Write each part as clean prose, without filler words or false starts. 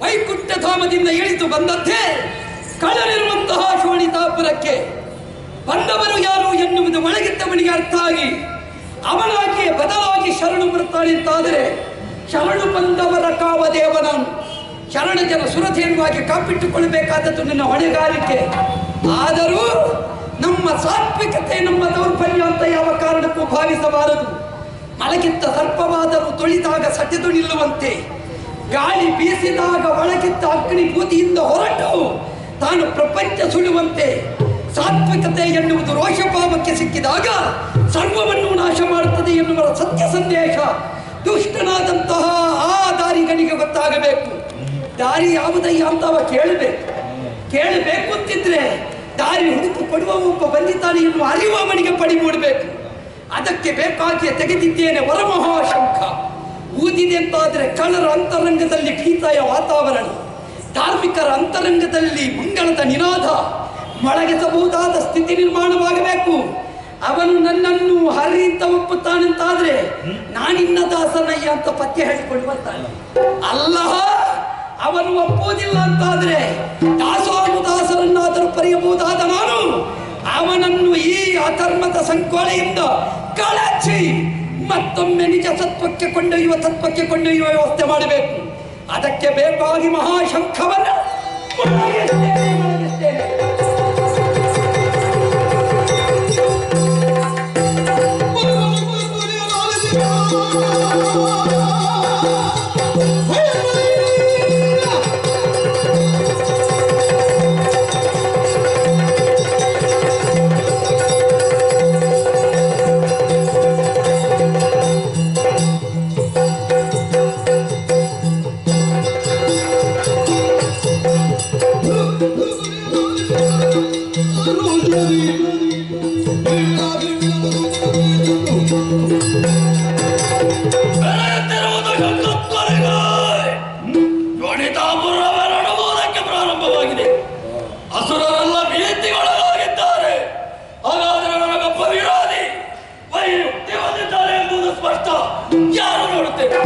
ವೈಕುಂಠಧಾಮದಿಂದ ಇಳಿದು ಬಂದಂತೆ ಕಳಲಿರುವಂತಹ ಶೋಣಿತಾಪುರಕ್ಕೆ ಬಂದವರು ಯಾರು ಎನ್ನುವುದು ಒಳಗಿದ್ದವನಿಗೆ ಅರ್ಥ ಆಗಿ ಅವನಾಗಿ ಬದಲಾಗಿ ಶರಣು ಬರುತ್ತಾನೆ ಅಂತಾದರೆ ಶರಣು ಬಂದವರ ಕಾವದೇವನನು ಶರಣ ಜನ ಸುರಧೇನುವಾಗಿ ಕಾಪಿಟ್ಟುಕೊಳ್ಳಬೇಕಾದದ್ದು ನನ್ನ ಹೊಣೆಗಾರಿಕೆ. ಆದರೂ ನಮ್ಮ ಸಾತ್ವಿಕತೆ ನಮ್ಮ ದೌರ್ಬಲ್ಯ ಅಂತ ಯಾವ ಕಾರಣಕ್ಕೂ ಭಾವಿಸಬಾರದು. ಮಲಗಿದ್ದ ಸರ್ಪವಾದರೂ ತೊಳಿದಾಗ ಸಟೆದು ನಿಲ್ಲುವಂತೆ, ಗಾಳಿ ಬೀಸಿದಾಗ ಒಳಗಿದ್ದ ಅಗ್ನಿ ಬೂದಿಯಿಂದ ಹೊರಟು ತಾನು ಪ್ರಪಂಚ ಸುಡುವಂತೆ ಸಾತ್ವಿಕತೆ ಎನ್ನುವುದು ರೋಷಭಾವಕ್ಕೆ ಸಿಕ್ಕಿದಾಗ ಸರ್ವವನ್ನು ನಾಶ ಮಾಡುತ್ತದೆ ಎನ್ನುವ ಸತ್ಯ ಸಂದೇಶ ದುಷ್ಟನಾದಂತಹ ಆ ದಾರಿಗನಿಗೆ ಗೊತ್ತಾಗಬೇಕು. ದಾರಿ ಯಾವುದಯ್ಯ ಅಂತ ಅವ ಕೇಳಬೇಕು ಅಂತಿದ್ರೆ ದಾರಿ ಹುಡುಕು ಕೊಡುವ ಒಬ್ಬ ಬಂದಿದ್ದಾನೆ ಎನ್ನುವ ಅರಿವು ಅವನಿಗೆ ಪಡಿ ಮೂಡಬೇಕು. ಅದಕ್ಕೆ ಬೇಕಾಗಿ ತೆಗೆದಿದ್ದೇನೆ ವರಮಹಾಶಂಖ. ಊದಿದೆ ಅಂತಾದರೆ ಕಳ್ಳರ ಅಂತರಂಗದಲ್ಲಿ ಭೀತಾಯ ವಾತಾವರಣ, ಧಾರ್ಮಿಕರ ಅಂತರಂಗದಲ್ಲಿ ಮಂಗಳದ ನಿನಾದ, ಮೊಳಗಿಸಬಹುದಾದ ಸ್ಥಿತಿ ನಿರ್ಮಾಣವಾಗಬೇಕು. ಅವನು ನನ್ನನ್ನು ಹರಿ ಅಂತ ಒಪ್ಪುತ್ತಾನಂತಾದ್ರೆ ನಾನಿನ್ನ ದಾಸನಯ್ಯ ಅಂತ ಪದ್ಯ ಹೇಳಿಕೊಳ್ಳುವಂತಾನೆ. ಅಲ್ಲ, ಅವನು ಒಪ್ಪುವುದಿಲ್ಲ ಅಂತಾದ್ರೆ ದಾಸರನ್ನಾದರೂ ಪಡೆಯಬಹುದಾದ ನಾನು ಅವನನ್ನು ಈ ಅಧರ್ಮದ ಸಂಕೋಲೆಯಿಂದ ಕಳಚಿ ಮತ್ತೊಮ್ಮೆ ನಿಜ ಸತ್ವಕ್ಕೆ ಕೊಂಡೊಯ್ಯುವ ತತ್ವಕ್ಕೆ ಕೊಂಡೊಯ್ಯುವ ವ್ಯವಸ್ಥೆ ಮಾಡಬೇಕು. ಅದಕ್ಕೆ ಬೇಕಾಗಿ ಮಹಾಶಂಖವನ್ನು ಮೊಳಗಿಸ್ತೇನೆ. ಪ್ರಾರಂಭವಾಗಿದೆ. ಅಸುರರೆಲ್ಲ ಭೀತಿಗೊಳಗಾಗಿದ್ದಾರೆ. ಹಾಗಾದರೆ ನನಗೊಬ್ಬ ವಿರೋಧಿ ವೈರುತ್ಯ ಹೊಂದಿದ್ದಾರೆ ಎಂಬುದು ಸ್ಪಷ್ಟ. ಯಾರು ನೋಡುತ್ತೇವೆ?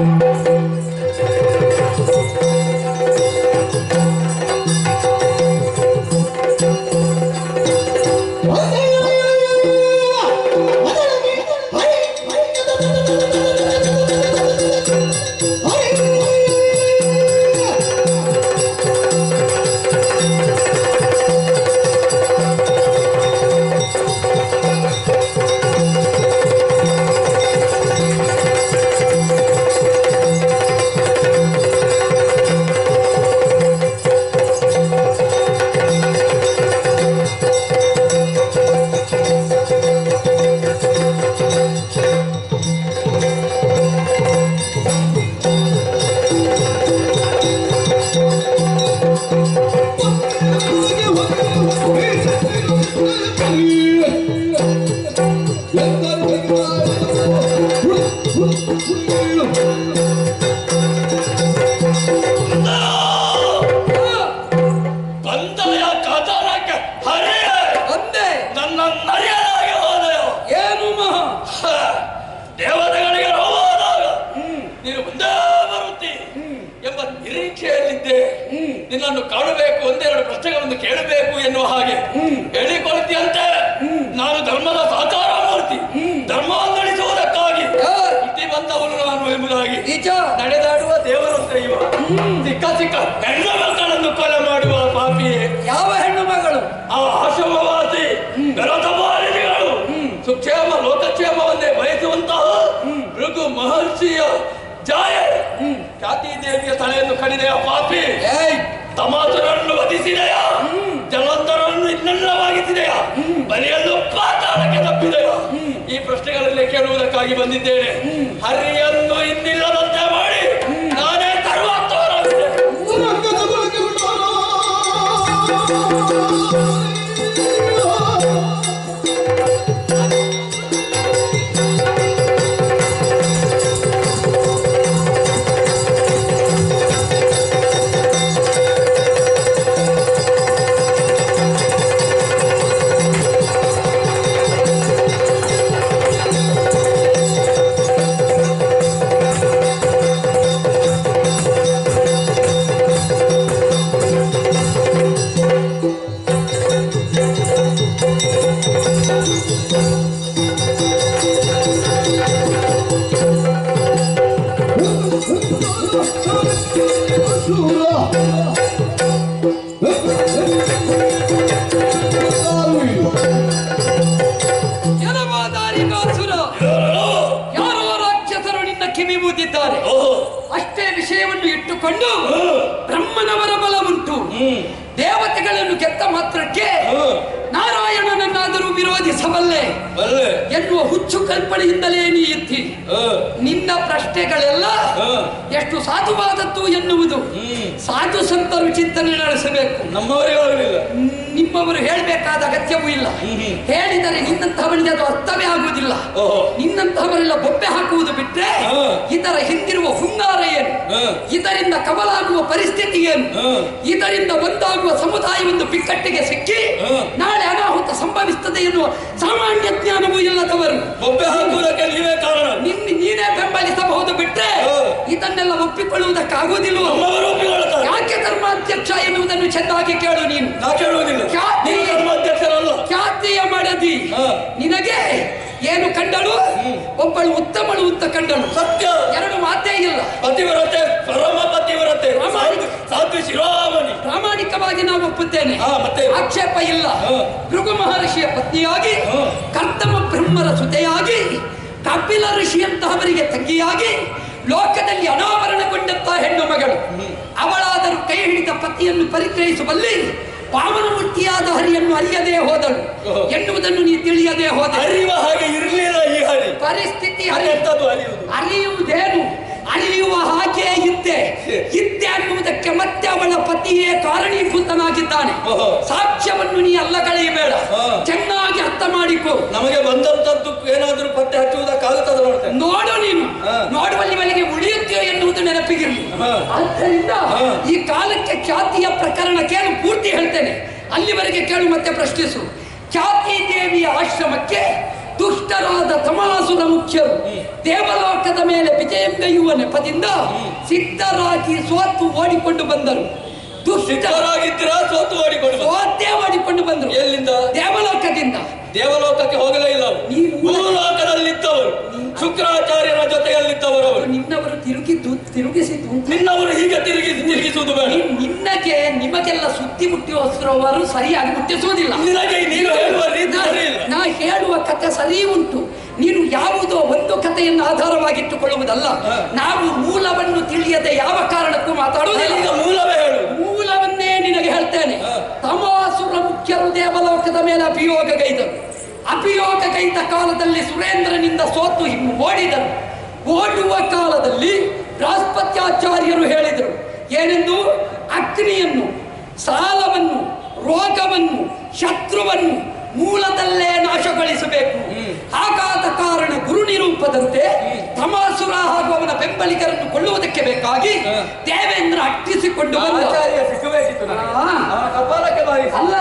ನಿನ್ನನ್ನು ಕಾಣಬೇಕು, ಒಂದೆರಡು ಪ್ರಶ್ನೆಗಳನ್ನು ಕೇಳಬೇಕು ಎನ್ನುವ ಹಾಗೆ ಹೇಳಿಕೊಳ್ತೀಯಂತೆ. ನಾನು ಧರ್ಮದ ಸಾಕಾರ ಮೂರ್ತಿ, ಧರ್ಮವನ್ನಳಿಸುವುದಕ್ಕಾಗಿ ಇತಿ ಬಂದವನು ನಾನು ಎಂಬುದಾಗಿ ನಡೆದಾಡುವ ದೇವರಂತೆ ಇವ. ಸಿಕ್ಕ ಸಿಕ್ಕ ಹೆಣ್ಣು ಮಕ್ಕಳನ್ನು ಕೊಲೆ ಮಾಡುವ ಪಾಪಿಯೇ. ಯಾವ ಹೆಣ್ಣು ಮಗಳು? ಆ ಆಶ್ರಮವಾಸಿ ಗರತಮಾಲಿನಿಗಳು ಸುಕ್ಷೇಮ ಲೋಕಕ್ಷೇಮವನ್ನೇ ಬಯಸುವಂತಹ ಭೃಗು ಮಹರ್ಷಿಯ ಜಾಯ ಖ್ಯಾತಿ ದೇವಿಯ ತಲೆಯನ್ನು ಕಡಿದೆಯ ಪಾಪಿ, ತಮಾತುರನ್ನು ವಧಿಸಿದೆಯ, ಜಲಂಧರನ್ನು ಇನ್ನೆಲ್ಲವಾಗಿಸಿದೆಯ, ಮನೆಯನ್ನು ಪಾತಾಳಕ್ಕೆ ತಪ್ಪಿದೆಯ? ಈ ಪ್ರಶ್ನೆಗಳಲ್ಲಿ ಕೇಳುವುದಕ್ಕಾಗಿ ಬಂದಿದ್ದೇನೆ. ಹರಿಯನ್ನು ಇನ್ನಿಲ್ಲದಂತೆ ಮಾಡಿ ನಾನೇ ತರುವಂತವರಾಗಿದೆ. ಅಷ್ಟೇ ವಿಷಯವನ್ನು ಇಟ್ಟುಕೊಂಡು ಬ್ರಹ್ಮನವರ ಬಲ ಉಂಟು, ದೇವತೆಗಳನ್ನು ಗೆದ್ದ ಮಾತ್ರಕ್ಕೆ ನಾರಾಯಣನನ್ನಾದರೂ ವಿರೋಧಿಸಬಲ್ಲೆ ಎನ್ನುವ ಹುಚ್ಚು ಕಲ್ಪನೆಯಿಂದಲೇ ನೀ ಇತ್ತಿ. ನಿನ್ನ ಪ್ರಶ್ನೆಗಳೆಲ್ಲ ಎಷ್ಟು ಸಾಧುವಾದದ್ದು ಎನ್ನುವುದು ಸಾಧು ಸಂತರು ಚಿಂತನೆ ನಡೆಸಬೇಕು. ನಿಮ್ಮವರು ಹೇಳಬೇಕಾದ ಅಗತ್ಯವೂ ಇಲ್ಲ. ಹೇಳಿದರೆ ನಿನ್ನಂತಹವನಿಗೆ ಅದು ಅರ್ಥವೇ ಆಗುವುದಿಲ್ಲ. ನಿನ್ನಂತಹವರೆಲ್ಲ ಬೊಬ್ಬೆ ಹಾಕುವುದು ಬಿಟ್ರೆ ಇದರ ಹಿಂದಿರುವ ಹುನ್ನಾರ ಏನು, ಇದರಿಂದ ಕವಲಾಗುವ ಪರಿಸ್ಥಿತಿ ಏನು, ಇದರಿಂದ ಒಂದಾಗುವ ಸಮುದಾಯವೊಂದು ಬಿಕ್ಕಟ್ಟಿಗೆ ಸಿಕ್ಕಿ ನಾಳೆ ಅನಾಹುತ ಸಂಭವಿಸುತ್ತದೆ ಎನ್ನುವ ಸಾಮಾನ್ಯ ಜ್ಞಾನವೂ ಇಲ್ಲದವರು ಬೊಬ್ಬೆ ಹಾಕುವುದಕ್ಕೆ ನೀವೇ ಕಾರಣ. ನೀನೇ ಬೆಂಬಲಿಸಬಹುದು ಬಿಟ್ರೆ ಇದನ್ನೆಲ್ಲ ಒಪ್ಪಿಕೊಳ್ಳುವುದಕ್ಕಾಗುವುದಿಲ್ಲ. ಯಾಕೆ ಧರ್ಮಾಧ್ಯಕ್ಷ ಎನ್ನುವುದನ್ನು ಚೆನ್ನಾಗಿ ಕೇಳು. ನೀನು ಖ್ಯಾತಿಯ ಮಾಡದಿ ನಿನಗೆ ಏನು ಕಂಡಳು? ಒಬ್ಬಳು ಉತ್ತಮಳು ಅಂತ ಕಂಡಳು. ಸತ್ಯ, ಎರಡು ಮಾತೇ ಇಲ್ಲ. ಪತಿವ್ರತೆ, ಪರಮ ಪತಿವ್ರತೆ, ಸಾಧ್ವಿ ಶಿರೋಮಣಿ. ಪ್ರಾಮಾಣಿಕವಾಗಿ ನಾವು ಒಪ್ಪುತ್ತೇನೆ, ಆಕ್ಷೇಪ ಇಲ್ಲ. ಭೃಗು ಮಹರ್ಷಿಯ ಪತ್ನಿಯಾಗಿ, ಕರ್ತಮ ಬ್ರಹ್ಮರ ಸುತೆಯಾಗಿ, ಕಪಿಲ ಋಷಿಯಂತಹವರಿಗೆ ತಂಗಿಯಾಗಿ, ಲೋಕದಲ್ಲಿ ಅನಾವರಣಗೊಂಡಂತಹ ಹೆಣ್ಣು ಮಗಳು. ಅವಳಾದರೂ ಕೈ ಹಿಡಿದ ಪತಿಯನ್ನು ಪರಿಗ್ರಹಿಸುವಲ್ಲಿ ಪಾವನಮೂರ್ತಿಯಾದ ಹರಿಯನ್ನು ಅರಿಯದೇ ಹೋದಳು ಎನ್ನುವುದನ್ನು ನೀ ತಿಳಿಯದೇ ಹೋದ. ಅರಿಯುವ ಹಾಗೆ ಇರಲಿಲ್ಲ ಈ ಹರಿ. ಪರಿಸ್ಥಿತಿ ಅರಿಯುವುದೇನು? ಅರಿಯುವ ಹಾಗೆ ಇದ್ದೆ ಅನ್ನುವುದಕ್ಕೆ ಮತ್ತೆ ಅವಳ ಪತಿಯೇ ಕಾರಣೀಭೂತನಾಗಿದ್ದಾನೆ. ಸಾಕ್ಷ್ಯವನ್ನು ನೀ ಅಲ್ಲಗಳೆಯಬೇಡ, ಚೆನ್ನಾಗಿ ಅರ್ಥ ಮಾಡಿಕೊ. ನಮಗೆ ಬಂದಂತದ್ದು ಏನಾದ್ರೂ ಪತ್ತೆ ಹಚ್ಚುವುದಕ್ಕಾಗುತ್ತದೆ ನೋಡು. ನೀನು ನೋಡುವಲ್ಲಿ ಮನೆಗೆ ಉಳಿಯುತ್ತೀಯೋ ಎನ್ನುವುದು ನೆನಪಿಗಿರಲಿ. ಆದ್ದರಿಂದ ಈ ಕಾಲಕ್ಕೆ ಖ್ಯಾತಿಯ ಪ್ರಕರಣ ಕೇಳು, ಪೂರ್ತಿ ಹೇಳ್ತೇನೆ, ಅಲ್ಲಿವರೆಗೆ ಕೇಳು ಮತ್ತೆ ಪ್ರಶ್ನಿಸು. ಖ್ಯಾತಿ ದೇವಿಯ ಆಶ್ರಮಕ್ಕೆ ದುಷ್ಟರಾದ ತಮಾಸುರ ಮುಖ್ಯರು ದೇವಲೋಕದ ಮೇಲೆ ವಿಜಯಂಗೈಯುವ ನೆಪದಿಂದ ಸಿದ್ಧರಾಗಿ ಸೋತು ಓಡಿಕೊಂಡು ಬಂದರು. ದುಷ್ಟರಾಗಿದ್ದೀರಾ? ಸೋತೇ ಓಡಿಕೊಂಡು ಬಂದರು. ಎಲ್ಲಿಂದ? ದೇವಲೋಕದಿಂದ. ದೇವಲೋಕಕ್ಕೆ ಹೋಗಲೇ ಇಲ್ಲ. ಭೂಲೋಕದಲ್ಲಿದ್ದವರು, ಶುಕ್ರಾಚಾರ್ಯರ ಜೊತೆಯಲ್ಲಿದ್ದವರು. ನಿನ್ನವರು ತಿರುಗಿಸಿದ್ದು. ನಿನ್ನವರು ಹೀಗೆ ತಿರುಗಿಸುವುದು ಬೇಡ. ನಿಮಗೆಲ್ಲ ಸುದ್ದಿ ಮುಟ್ಟಿಸುವವರು ಸರಿಯಾಗಿ ಮುಟ್ಟಿಸುವುದಿಲ್ಲ. ನಾ ಹೇಳುವ ಕಥೆ ಸರಿ ಉಂಟು. ನೀನು ಯಾವುದೋ ಒಂದು ಕಥೆಯನ್ನು ಆಧಾರವಾಗಿಟ್ಟುಕೊಳ್ಳುವುದಲ್ಲ. ನಾವು ಮೂಲವನ್ನು ತಿಳಿಯದೆ ಯಾವ ಕಾರಣಕ್ಕೂ ಮಾತಾಡುವುದಿಲ್ಲ. ಮೂಲವೇ ಹೇಳು. ಮೂಲವನ್ನೇ ನಿನಗೆ ಹೇಳ್ತೇನೆ. ತಮಾಸುರ ಮುಖ್ಯರು ದೇವಲೋಕದ ಮೇಲೆ ಅಭಿಯೋಗಗೈದರು. ಅಭಿಯೋಗಗೈದ ಕಾಲದಲ್ಲಿ ಸುರೇಂದ್ರನಿಂದ ಸೋತು ಓಡಿದರು. ಓಡುವ ಕಾಲದಲ್ಲಿ ಬೃಹಸ್ಪತ್ಯಾಚಾರ್ಯರು ಹೇಳಿದರು ಏನೆಂದು? ಅಗ್ನಿಯನ್ನು, ಸಾಲವನ್ನು, ರೋಗವನ್ನು, ಶತ್ರುವನ್ನು ಮೂಲದಲ್ಲೇ ನಾಶಗೊಳಿಸಬೇಕು. ಹಾಗಾದ ಕಾರಣ ಗುರು ನಿರೂಪದಂತೆ ತಮಾಸುರ ಹಾಗೂ ಅವನ ಬೆಂಬಲಿಗರನ್ನು ಕೊಳ್ಳುವುದಕ್ಕೆ ಬೇಕಾಗಿ ದೇವೇಂದ್ರ ಅಟ್ಟಿಸಿಕೊಂಡು ಅಲ್ಲ.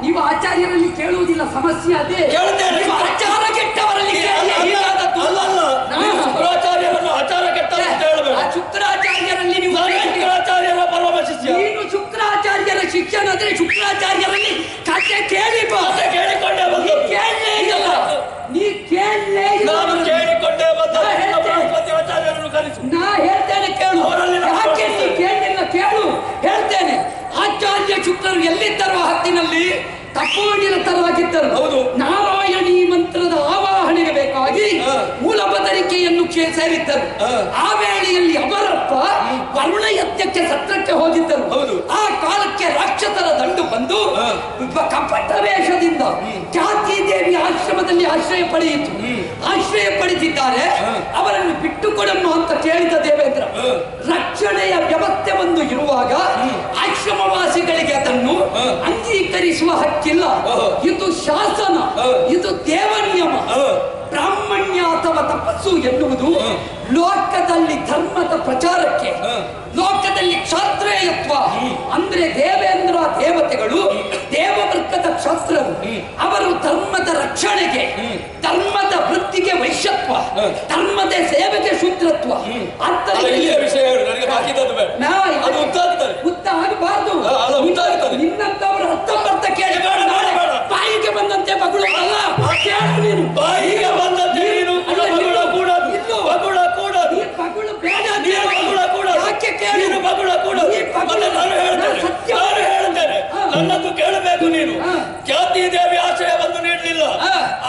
ನೀವು ಆಚಾರ್ಯರಲ್ಲಿ ಕೇಳುವುದಿಲ್ಲ, ಸಮಸ್ಯೆ ಅದೇ. ಆಚಾರ ಕೆಟ್ಟವರಲ್ಲಿ ಶುಕ್ರಾಚಾರ್ಯರಲ್ಲಿ ನೀವು ನೀನು ಶುಕ್ರಾಚಾರ್ಯರ ಶಿಷ್ಯನಾದ್ರೆ ಶುಕ್ರಾಚಾರ್ಯರಲ್ಲಿ ಕಥೆ ಕೇಳಿಕೊಂಡೆ ನೀ ಕೇಳಲೇ ನಾ ಹೇಳ್ತೇನೆ ಕೇಳು. ಯಾಕೆ ನೀ ಕೇಳಲಿಲ್ಲ ಕೇಳು, ಹೇಳ್ತೇನೆ. ಆಚಾರ್ಯ ಶುಕ್ರರು ಎಲ್ಲಿದ್ದರು? ಹತ್ತಿನಲ್ಲಿ ತಪೋನಿರತರಾಗಿದ್ದರು. ನಾರಾಯಣಿ ಮಂತ್ರದ ಆವಾಹನೆಗೆ ಬೇಕಾಗಿ ಮೂಲ ಬದರಿಕೆಯನ್ನು ಸೇರಿದ್ದರು. ಆ ವೇಳೆಯಲ್ಲಿ ಅಮರಪ್ಪ ವರುಣ ಯಜ್ಞಕ್ಕೆ ಸತ್ರಕ್ಕೆ ಹೋಗಿದ್ದರು. ಆ ಕಾಲಕ್ಕೆ ರಾಕ್ಷಸರ ದಂಡು ಬಂದು ಕಪಟ ವೇಷದಿಂದ ಖ್ಯಾತಿ ದೇವಿ ಆಶ್ರಮದಲ್ಲಿ ಆಶ್ರಯ ಪಡೆಯಿತು. ಆಶ್ರಯ ಪಡೆದಿದ್ದಾರೆ. ಅವರನ್ನು ಬಿಟ್ಟುಕೊಡಮ್ಮ ಅಂತ ಕೇಳಿದ ದೇವೇಂದ್ರ. ರಕ್ಷಣೆಯ ವ್ಯವಸ್ಥೆ ಒಂದು ಇರುವಾಗ ಆಶ್ರಮವಾಸಿಗಳಿಗೆ ಅದನ್ನು ಅಂಗೀಕರಿಸುವ ಹಕ್ಕಿಲ್ಲ. ಇದು ಶಾಸನ, ಇದು ದೇವ ನಿಯಮ. ಬ್ರಾಹ್ಮಣ್ಯ ಅಥವಾ ತಪಸ್ಸು ಎನ್ನುವುದು ಲೋಕದಲ್ಲಿ ಧರ್ಮದ ಪ್ರಚಾರಕ್ಕೆ, ಲೋಕದಲ್ಲಿ ಕ್ಷಾತ್ರೇಯತ್ವ ಅಂದ್ರೆ ದೇವೇಂದ್ರ ದೇವತೆಗಳು ದೇವವರ್ಗದ ಕ್ಷಾತ್ರರು. ಅವರು ಧರ್ಮದ ರಕ್ಷಣೆಗೆ, ಧರ್ಮದ ವೃತ್ತಿಗೆ ವೈಶ್ಯತ್ವ, ಧರ್ಮದ ಸೇವೆಗೆ ಶೂದ್ರತ್ವ. ಉತ್ತ ಆಗಬಾರ್ದು. ನಿನ್ನಂತವರು ಹತ್ತೊಂಬತ್ತ ಕೇಳಿ ಬಾಯಿಗೆ ಬಂದಂತೆ ಮಗಳು ಅಲ್ಲ. ನೀನು ಬಾಯಿಗೆ ಬಂದಂತೆ ನೀನು ಮಗಳ ಕೂಡ ಮಗಳು ಬೇಡ. ಯಾಕೆ ಕೇಳಿ ಮಗಳ ಕೂಡ ನಾನು ಹೇಳ್ತೇನೆ. ನನ್ನದು ಕೇಳಬೇಕು ನೀನು. ಖ್ಯಾತಿ ದೇವಿ ಆಶ್ರಯವನ್ನು ನೀಡಲಿಲ್ಲ,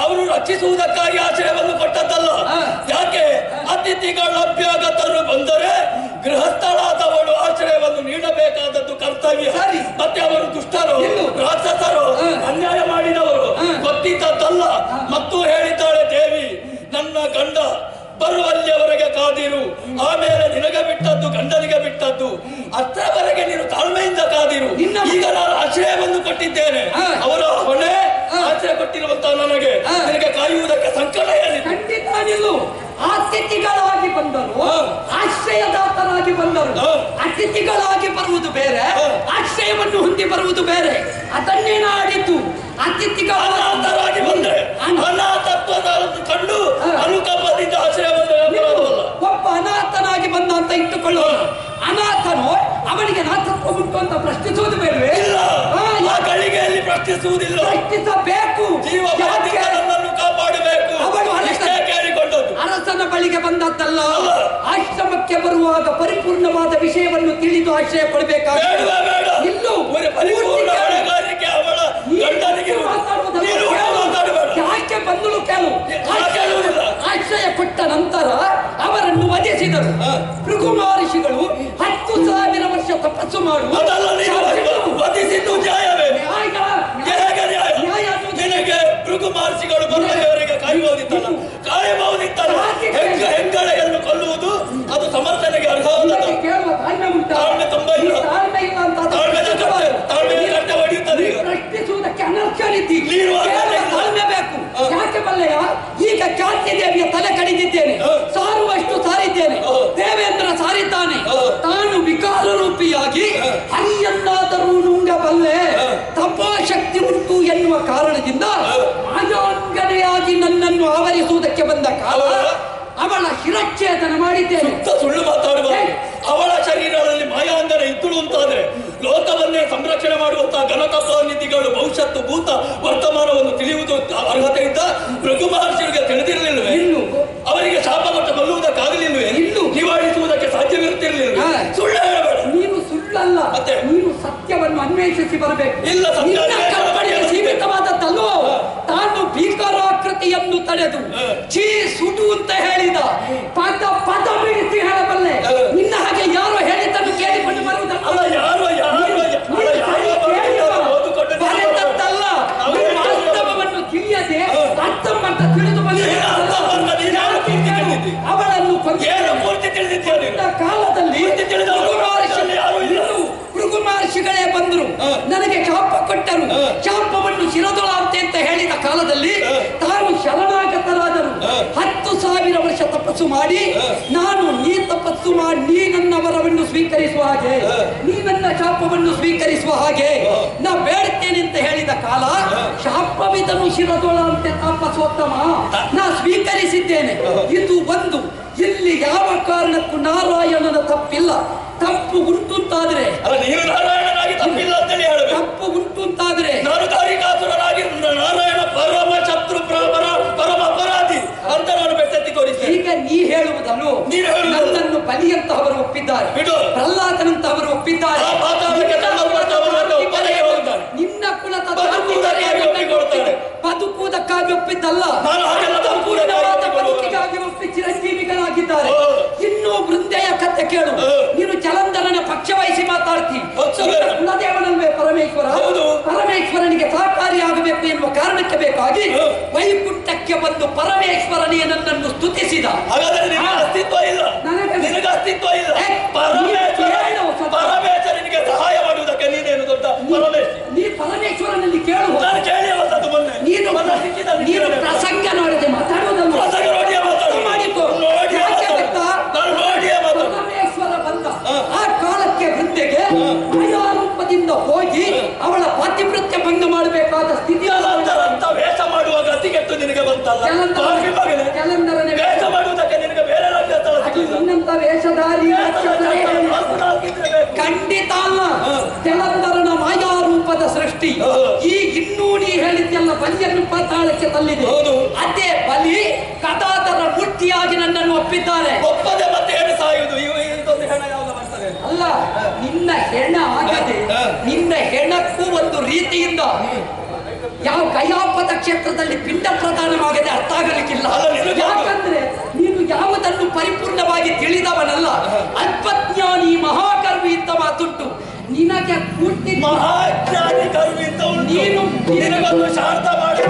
ಅವರು ರಕ್ಷಿಸುವುದಕ್ಕಾಗಿ ಆಶ್ರಯವನ್ನು ಕೊಟ್ಟದ್ದಲ್ಲ. ಯಾಕೆ? ಅತಿಥಿಗಳ ಅಭ್ಯಾಗತರು ಬಂದರೆ ಗೃಹಸ್ಥಳಾದವಳು ಆಶ್ರಯವನ್ನು ನೀಡಬೇಕಾದದ್ದು ಕರ್ತವ್ಯ. ಮತ್ತೆ ಅವರು ದುಷ್ಟರು, ರಾಕ್ಷಸರು, ಅನ್ಯಾಯ ಮಾಡಿದವರು ಗೊತ್ತಿದ್ದದ್ದಲ್ಲ. ಮತ್ತು ಹೇಳಿದ್ದಾಳೆ ದೇವಿ, ನನ್ನ ಗಂಡ ಬರುವಲ್ಲಿಯವರೆಗೆ ಕಾದಿರು, ಆಮೇಲೆ ನಿನಗೆ ಬಿಟ್ಟದ್ದು ಗಂಡನಿಗೆ ಬಿಟ್ಟದ್ದು, ಅಷ್ಟರವರೆಗೆ ನೀನು ತಾಳ್ಮೆಯಿಂದ ಕಾದಿರು. ಈಗ ನಾನು ಆಶ್ರಯವನ್ನು ಕೊಟ್ಟಿದ್ದೇನೆ, ಅವರ ಹೊಣೆ ಆಶ್ರಯ ಕೊಟ್ಟಿರುವಂತ ನನಗೆ ನಿನಗೆ ಕಾಯುವುದಕ್ಕೆ ಸಂಕಟ ಏನಿದೆ? ಖಂಡಿತ ನಿಲ್ಲು. ಅತಿಥಿಗಳಾಗಿ ಬಂದರು, ಆಶ್ರಯದಾತರಾಗಿ ಬಂದರು. ಅತಿಥಿಗಳಾಗಿ ಬರುವುದು ಬೇರೆ, ಆಶ್ರಯವನ್ನು ಹೊಂದಿ ಬರುವುದು ಬೇರೆ. ಅದನ್ನೇನ ಆಡಿತು. ಅತಿಥಿಗಳಾಗಿ ಬಂದರೆ ಅನಾಥತ್ವದ ಕಂಡು ಅನುಕಂಪದಿಂದ ಆಶ್ರಯವನ್ನು ಒಬ್ಬ ಅನಾಥನಾಗಿ ಬಂದ ಅಂತ ಇಟ್ಟುಕೊಳ್ಳೋಣ. ಅನಾಥನು ಅವನಿಗೆ ನಾಥತ್ವ ಉಂಟು ಅಂತ ಪ್ರಶ್ನಿಸುವುದು ಬೇಡವೇ? ಆ ಗಳಿಗೆಯಲ್ಲಿ ಪ್ರಶ್ನಿಸುವುದಿಲ್ಲ. ಪ್ರಶ್ನಿಸಬೇಕು. ಜೀವನನ್ನು ಕಾಪಾಡಬೇಕು. ಅವಳು ಕೇಳಿಕೊಂಡದ್ದು ಅರಸನ ಬಳಿಗೆ ಬಂದದ್ದಲ್ಲ. ಆಶ್ರಮಕ್ಕೆ ಬರುವಾಗ ಪರಿಪೂರ್ಣವಾದ ವಿಷಯವನ್ನು ತಿಳಿದು ಆಶ್ರಯ ಪಡಬೇಕಾಗಿದೆ. ಇಲ್ಲೂ ಯಾಕೆ ಬಂದಳು ಕೇಳು. ಆಶ್ರಯ ಕೊಟ್ಟ ನಂತರ ಅವರನ್ನು ವಧಿಸಿದರು. ಭೃಗು ಮಹರ್ಷಿಗಳು 10,000 ವರ್ಷ ತಪಸ್ಸು ಮಾಡುವ ಭೃಗು ಮಹರ್ಷಿಗಳು ಬರುವವರೆಗೆ ಕಾಯಬಹುದಿತ್ತಲ್ಲ, ಕಾಯಬಹುದಿತ್ತಲ್ಲ. ಹೆಂಗಳೆಯನ್ನು ಕೊಲ್ಲುವುದು ಅದು ಸಮರ್ಥನೆಗೆ ಅರ್ಹವಲ್ಲ. ತಾಳ್ಮೆ ತುಂಬಾ ಇಲ್ಲ. ತಾಳ್ಮೆ ಹೊಡೆಯುತ್ತದೆ. ಪ್ರಶ್ನಿಸುವುದಕ್ಕೆ ಅನರ್ಥ ರೀತಿ ತಾಳ್ಮೆ ಬೇಕು. ಯಾಕೆ ಬಲ್ಲೆಯ? ಈಗ ಖ್ಯಾತಿ ದೇವಿಯ ತಲೆ ಕಡಿದಿದ್ದೇನೆ, ಸಾರುವಷ್ಟು ಸಾರಿದ್ದೇನೆ. ದೇವೇಂದ್ರ ಸಾರಿದ್ದಾನೆ. ತಾನು ವಿಕಾರ ರೂಪಿಯಾಗಿ ಹರಿಯನ್ನಾದರೂ ನುಂಗಬಲ್ಲೆ, ತಪೋಶಕ್ತಿ ಉಂಟು ಎನ್ನುವ ಕಾರಣದಿಂದ ಮಾಯಾಂಗನೆಯಾಗಿ ನನ್ನನ್ನು ಆವರಿಸುವುದಕ್ಕೆ ಬಂದ ಕಾಲ ಅವಳ ಶಿರಚ್ಛೇದನ ಮಾಡಿದ್ದೇನೆ. ಸುಳ್ಳು ಮಾತಾಡಬಾರದು. ಅವಳ ಶರೀರದಲ್ಲಿ ಮಾಯಾಂಗನೆ ಇದ್ದಳು ಅಂತಾದ್ರೆ ಲೋಕವನ್ನೇ ಸಂರಕ್ಷಣೆ ಮಾಡುವಂತಹ ಘನತತ್ವನಿಧಿಗಳು ಭವಿಷ್ಯತ್ತು ಭೂತ ವರ್ತಮಾನವನ್ನು ತಿಳಿಯುವುದು ಅರ್ಹತೆ ಇದ್ದ ಭೃಗು ಮಹರ್ಷಿಗಳಿಗೆ ತಿಳಿದಿರಲಿಲ್ಲವೇ? ಇನ್ನು ಅವರಿಗೆ ಶಾಪ ಕೊಟ್ಟು ಕೊಲ್ಲುವುದಕ್ಕಾಗಲಿಲ್ಲವೇ? ಇನ್ನು ನಿವಾರಿಸುವುದಕ್ಕೆ ಸಾಧ್ಯವಿರುತ್ತಿರಲಿಲ್ಲ. ಸುಳ್ಳು ಹೇಳಬೇಡ. ನೀನು ಸುಳ್ಳಲ್ಲ, ಮತ್ತೆ ನೀನು ಸತ್ಯವನ್ನು ಅನ್ವೇಷಿಸಿ ಬರಬೇಕು. ಇಲ್ಲ, ಕಲ್ಪನೆಯ ಸೀಮಿತವಾದದ್ದಲ್ಲೋ. ತಾನು ಭೀಕರಾಕೃತಿಯನ್ನು ತಡೆದು ಛೀ ಸುಡು ಅಂತ ಹೇಳಿದ ಪದ ಪದ ಬಿಡಿಸಿ ಹೇಳಬಲ್ಲೆ. ನಿನ್ನ ಹಾಗೆ ಯಾರೋ ಹೇಳಿದ್ದನ್ನು ಕೇಳಿಕೊಂಡು ಬರುವುದಲ್ಲ. ಬರೆದದ್ದಲ್ಲ. ವಾಸ್ತವವನ್ನು ತಿಳಿಯದೆ ಅರ್ಥಮರ್ಥ ತಿಳಿದು ಅವಳನ್ನು ಕಾಲದಲ್ಲಿ ಭೃಗು ಮಹರ್ಷಿಗಳೇ ಬಂದರು, ನನಗೆ ಶಾಪ ಕೊಟ್ಟರು. ಶಾಪವನ್ನು ಶಿರದೊಳಂತೆ ಅಂತ ಹೇಳಿದ ಕಾಲದಲ್ಲಿ ತಾನು ಶರಣಾಗತರಾದರು. 10,000 ವರ್ಷ ತಪಸ್ಸು ಮಾಡಿ ನಾನು ನೀ ತಪಸ್ಸು ಮಾಡಿ ನೀ ನನ್ನ ವರವನ್ನು ಸ್ವೀಕರಿಸುವ ಹಾಗೆ, ನೀ ನನ್ನ ಶಾಪವನ್ನು ಸ್ವೀಕರಿಸುವ ಹಾಗೆ ನಾ ಬೇಡುತ್ತೇನೆ ಅಂತ ಹೇಳಿದ ಕಾಲ ಶಾಪವಿದನು ಶಿರದೊಳಂತೆ ತಪಸ್ಸೋತ್ತಮ ನಾ ಸ್ವೀಕರಿಸಿದ್ದೇನೆ. ಇದು ಒಂದು. ಇಲ್ಲಿ ಯಾವ ಕಾರಣಕ್ಕೂ ನಾರಾಯಣನ ತಪ್ಪಿಲ್ಲ. ತಪ್ಪು ಉಂಟು ಅಂತಾದ್ರೆ ತಪ್ಪಿಲ್ಲ ಅಂತೇಳಿ ಹೇಳಬೇಕು. ತಪ್ಪು ಉಂಟು ಅಂತಾದ್ರೆ ನಾನು ದಾರಿಕಾಸುರನಾಗಿ ನಾರಾಯಣ ಪರಮ ಶತ್ರು ಪರಮ ಅಪರಾಧಿ ಅಂತ ನಾನು ಬೆಟ್ಟೆತ್ತಿ ತೋರಿಸಿ. ಈಗ ನೀ ಹೇಳುವುದನ್ನು ನನ್ನನ್ನು ಬಲಿಯಂತಹವರು ಒಪ್ಪಿದ್ದಾರೆ, ಪ್ರಹ್ಲಾದನಂತಹವರು ಒಪ್ಪಿದ್ದಾರೆ. ನಿನ್ನ ಕುಲದ ಬದುಕುವುದಕ್ಕಾಗಿ ಒಪ್ಪಿದ್ದಲ್ಲ, ಬದುಕಿಗಾಗಿ ಒಪ್ಪಿ ಚಿರಂಜೀವಿಗಳಾಗಿದ್ದ ಮಾಡಬೇಕಾಗಿ ವೈಕುಂಠಕ್ಕೆ ಬಂದು ಪರಮೇಶ್ವರನೇ ನನ್ನನ್ನು ಸ್ತುತಿಸಿದ. ಹಾಗಾದ್ರೆ ನಿನಗೆ ಅಸ್ತಿತ್ವ ಇಲ್ಲ, ನಿನಗೆ ಅಸ್ತಿತ್ವ ಇಲ್ಲ. ಪರಮೇಶ್ವರನಿಗೆ ಸಹಾಯ ಮಾಡುವುದಕ್ಕೆ ನೀನೇನು ದೊಡ್ಡ ನೀ ಪರಮೇಶ್ವರನಲ್ಲಿ ಕೇಳು. ನಾನು ಕೇಳಿ ಅವತ್ತದು ಮೊನ್ನೆ ನೀನು ಪ್ರಸಂಗ ನೋಡದೆ ಮಾತಾಡುವುದಲ್ಲ. ಪ್ರಸಂಗ ನೋಡಿಯೇ ಮಾತಾಡು. ಮಾಡಿಕೊ. ಯಾಕೆ ಗೊತ್ತಾ? ಪರಮೇಶ್ವರ ಬಂದ ಆ ಕಾಲಕ್ಕೆ ವೃದ್ಧೆಗೆ ಮಾಯಾರೂಪದಿಂದ ಹೋಗಿ ಅವಳ ಪಾತಿವೃತ್ಯ ಭಂಗ ಮಾಡಬೇಕಾದ ಸ್ಥಿತಿ ಅಂತ ವೇಷ ಮಾಡುವ ಗತಿಗೆಟ್ಟು ನಿನಗೆ ಬಂತಲ್ಲ. ವೇಷ ಮಾಡುವುದಕ್ಕೆ ನಿನಗೆ ಬೇರೆ ಇನ್ನಂತ ವೇಷಧಾರಿ ಖಂಡಿತ ಅಲ್ಲ. ಜಲಂಧರನ ಮಾಯಾರೂಪದ ಸೃಷ್ಟಿ. ಈ ಇನ್ನೂ ನೀ ಹೇಳಿದ್ಯಲ್ಲ ಬಲಿಯನ್ನು ಪಾತಾಳಕ್ಕೆ ತಳ್ಳಿದೆ. ಅದೇ ಬಲಿ ಕದಾದರ ಮೂರ್ತಿಯಾಗಿ ನನ್ನನ್ನು ಒಪ್ಪಿದ್ದಾರೆ. ಒಪ್ಪದೆ ಮತ್ತೆ ಏನು ಸಾಯುವುದು? ಇದೊಂದು ಹೆಣ ಯಾವಾಗ ಬರ್ತದೆ? ಅಲ್ಲ, ನಿನ್ನ ಹೆಣ ಆಗದೆ ನಿನ್ನ ಹೆಣಕ್ಕೂ ಒಂದು ರೀತಿಯಿಂದ ಯಾವ ಕಯಾಪದ ಕ್ಷೇತ್ರದಲ್ಲಿ ಪಿಂಡ ಪ್ರದಾನವಾಗದೆ ಅರ್ಥ ಆಗಲಿಕ್ಕಿಲ್ಲ. ಯಾಕಂದ್ರೆ ನೀನು ಯಾವುದನ್ನು ಪರಿಪೂರ್ಣವಾಗಿ ತಿಳಿದವನಲ್ಲ, ಅಲ್ಪಜ್ಞಾನಿ ಮಹಾಕರ್ವಿ ಅಂತ ಮಾತುಂಟು. ನಿನಗೆ ಪೂರ್ತಿ ಮಹಾಜ್ಞಾನಿ ಕರ್ವಿ ಅಂತ ನೀನು ನಿನಗೊಂದು ಶಾಂತ ಮಾಡಿ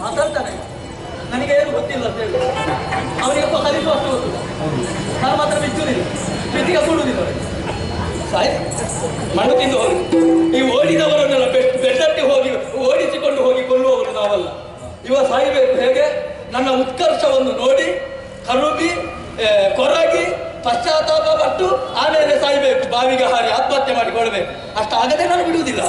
ಮಾತಾಡ್ತಾನೆ. ನನಗೆ ಏನು ಗೊತ್ತಿಲ್ಲ ಅಂತ ಹೇಳಿ ಅವನಿಗೆ ಕಲಿಸುವಷ್ಟು ಗೊತ್ತಿಲ್ಲ. ನಾನು ಮಾತ್ರ ಬಿಚ್ಚುವುದಿಲ್ಲ, ಬಿತ್ತಿಗೆ ಕೊಡುವುದಿಲ್ಲ. ಸಾಯ್ ಮಣ್ಣು ತಿಂದು ಹೋಗಿ ಈ ಓಡಿದವರನ್ನೆಲ್ಲ ಬೆಟ್ಟಕ್ಕೆ ಹೋಗಿ ಓಡಿಸಿಕೊಂಡು ಹೋಗಿ ಕೊಲ್ಲುವವರು ನಾವಲ್ಲ. ಇವ ಸಾಯಬೇಕು ಹೇಗೆ? ನನ್ನ ಉತ್ಕರ್ಷವನ್ನು ನೋಡಿ ಕರುಬಿ ಕೊರಗಿ ಪಶ್ಚಾತ್ತಾಪ ಪಟ್ಟು ಆಮೇಲೆ ಸಾಯ್ಬೇಕು, ಬಾವಿಗೆ ಹಾರಿ ಆತ್ಮಹತ್ಯೆ ಮಾಡಿಕೊಳ್ಬೇಕು. ಅಷ್ಟಾಗದೆ ನಾನು ಬಿಡುವುದಿಲ್ಲ.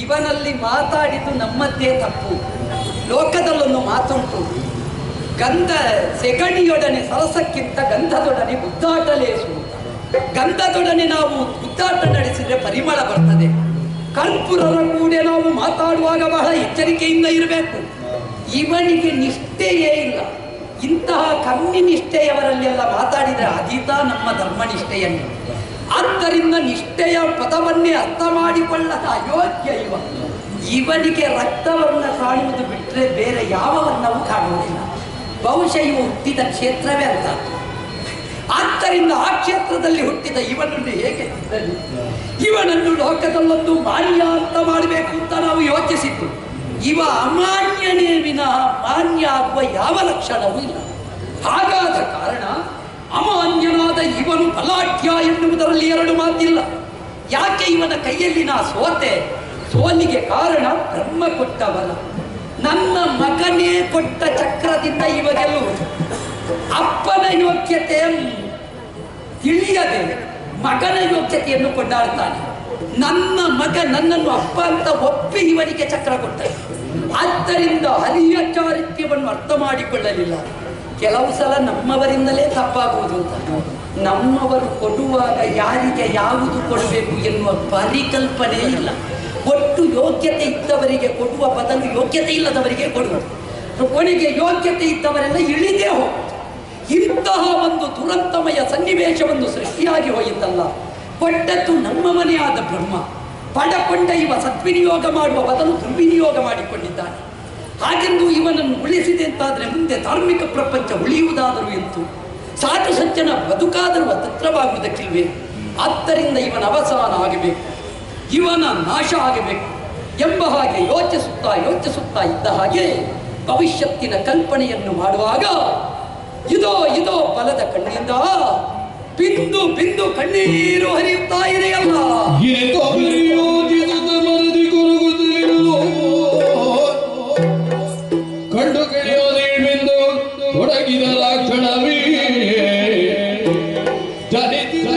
ಇವನಲ್ಲಿ ಮಾತಾಡಿದ್ದು ನಮ್ಮದ್ದೇ ತಪ್ಪು. ಲೋಕದಲ್ಲೊಂದು ಮಾತುಂಟು, ಗಂಧ ಸೆಗಣಿಯೊಡನೆ ಸರಸಕ್ಕಿಂತ ಗಂಧದೊಡನೆ ಗುದ್ದಾಟ ಲೇಸು. ಗಂಧದೊಡನೆ ನಾವು ಗುದ್ದಾಟ ನಡೆಸಿದ್ರೆ ಪರಿಮಳ ಬರ್ತದೆ. ಕರ್ಪೂರರ ಕೂಡ ನಾವು ಮಾತಾಡುವಾಗ ಬಹಳ ಎಚ್ಚರಿಕೆಯಿಂದ ಇರಬೇಕು. ಇವನಿಗೆ ನಿಷ್ಠೆಯೇ ಇಲ್ಲ. ಇಂತಹ ಕಮ್ಮಿ ನಿಷ್ಠೆಯವರಲ್ಲೆಲ್ಲ ಮಾತಾಡಿದರೆ ಅದೀತ ನಮ್ಮ ಧರ್ಮನಿಷ್ಠೆಯನ್ನು. ಆದ್ದರಿಂದ ನಿಷ್ಠೆಯ ಪದವನ್ನೇ ಅರ್ಥ ಮಾಡಿಕೊಳ್ಳದ ಅಯೋಗ್ಯ ಇವ. ಇವನಿಗೆ ರಕ್ತವರ್ಣ ಕಾಣುವುದು ಬಿಟ್ಟರೆ ಬೇರೆ ಯಾವ ವರ್ಣವೂ ಕಾಣುವುದಿಲ್ಲ. ಬಹುಶಃ ಇವು ಹುಟ್ಟಿದ ಕ್ಷೇತ್ರವೇ ಅಂತ. ಆದ್ದರಿಂದ ಆ ಕ್ಷೇತ್ರದಲ್ಲಿ ಹುಟ್ಟಿದ ಇವನನ್ನು ಹೇಗೆ ತಿದ್ದಲಿ? ಇವನನ್ನು ಲೋಕದಲ್ಲೊಂದು ಮಾನ್ಯ ಅಂತ ಮಾಡಬೇಕು ಅಂತ ನಾವು ಯೋಚಿಸಿದ್ದು. ಇವ ಅಮಾನ್ಯನೇ ವಿನಃ ಮಾನ್ಯ ಆಗುವ ಯಾವ ಲಕ್ಷಣವೂ ಇಲ್ಲ. ಹಾಗಾದ ಕಾರಣ ಅಮಾನ್ಯನಾದ ಇವನು ಬಲಾಢ್ಯ ಎನ್ನುವುದರಲ್ಲಿ ಎರಡು ಮಾತಿಲ್ಲ. ಯಾಕೆ ಇವನ ಕೈಯಲ್ಲಿ ನಾ ಸೋತೆ? ಸೋಲಿಗೆ ಕಾರಣ ಬ್ರಹ್ಮ ಕೊಟ್ಟ ಬಲ. ನನ್ನ ಮಗನೇ ಕೊಟ್ಟ ಚಕ್ರದಿಂದ ಇವ ಗೆಲ್ಲುವುದು. ಅಪ್ಪನ ಯೋಗ್ಯತೆ ತಿಳಿಯದೆ ಮಗನ ಯೋಗ್ಯತೆಯನ್ನು ಕೊಂಡಾಡ್ತಾನೆ. ನನ್ನ ಮಗ ನನ್ನನ್ನು ಅಪ್ಪ ಅಂತ ಒಪ್ಪಿ ಇವನಿಗೆ ಚಕ್ರ ಕೊಟ್ಟ. ಆದ್ದರಿಂದ ಹರಿಯ ಚಾರಿತ್ರ್ಯವನ್ನು ಅರ್ಥ ಮಾಡಿಕೊಳ್ಳಲಿಲ್ಲ. ಕೆಲವು ಸಲ ನಮ್ಮವರಿಂದಲೇ ತಪ್ಪಾಗುವುದು ಅಂತ. ನಮ್ಮವರು ಕೊಡುವಾಗ ಯಾರಿಗೆ ಯಾವುದು ಕೊಡಬೇಕು ಎನ್ನುವ ಪರಿಕಲ್ಪನೆ ಇಲ್ಲ. ಒಟ್ಟು ಯೋಗ್ಯತೆ ಇದ್ದವರಿಗೆ ಕೊಡುವ ಬದಲು ಯೋಗ್ಯತೆ ಇಲ್ಲದವರಿಗೆ ಕೊಡುವುದು. ಕೊನೆಗೆ ಯೋಗ್ಯತೆ ಇದ್ದವರೆಲ್ಲ ಇಳಿದೇ ಹೋಗುವುದು. ಇಂತಹ ಒಂದು ದುರಂತಮಯ ಸನ್ನಿವೇಶವನ್ನು ಸೃಷ್ಟಿಯಾಗಿ ಹೋಯಿತಲ್ಲ. ಕೊಟ್ಟದ್ದು ನಮ್ಮ ಮನೆಯಾದ ಬ್ರಹ್ಮ. ಪಡಕೊಂಡ ಇವ ಸದ್ವಿನಿಯೋಗ ಮಾಡುವ ಬದಲು ದುರ್ವಿನಿಯೋಗ ಮಾಡಿಕೊಂಡಿದ್ದಾನೆ. ಹಾಗೆಂದು ಇವನನ್ನು ಉಳಿಸಿದೆ ಅಂತಾದರೆ ಮುಂದೆ ಧಾರ್ಮಿಕ ಪ್ರಪಂಚ ಉಳಿಯುವುದಾದರೂ ಎಂತು, ಸಾಧು ಸಜ್ಜನ ಬದುಕಾದರೂ ಅತತ್ರವಾಗುವುದಕ್ಕಿಲ್ವೇ? ಆದ್ದರಿಂದ ಇವನ ಅವಸಾನ ಆಗಬೇಕು, ಇವನ ನಾಶ ಆಗಬೇಕು ಎಂಬ ಹಾಗೆ ಯೋಚಿಸುತ್ತಾ ಇದ್ದ ಹಾಗೆ ಭವಿಷ್ಯತ್ತಿನ ಕಲ್ಪನೆಯನ್ನು ಮಾಡುವಾಗ ಇದೋ ಇದೋ ಫಲದ ಕಣ್ಣಿಂದ ಬಿಂದು ಬಿಂದು ಕಣ್ಣೀರು ಹರಿಯುತ್ತಾ ಇದೆಯಲ್ಲ. ಕಂಡು ಕೆಳೆಯೋದೇ ಬಿಂದು ತೊಡಗಿದ ಲಕ್ಷಣವೇ ಜನಿಸಿದ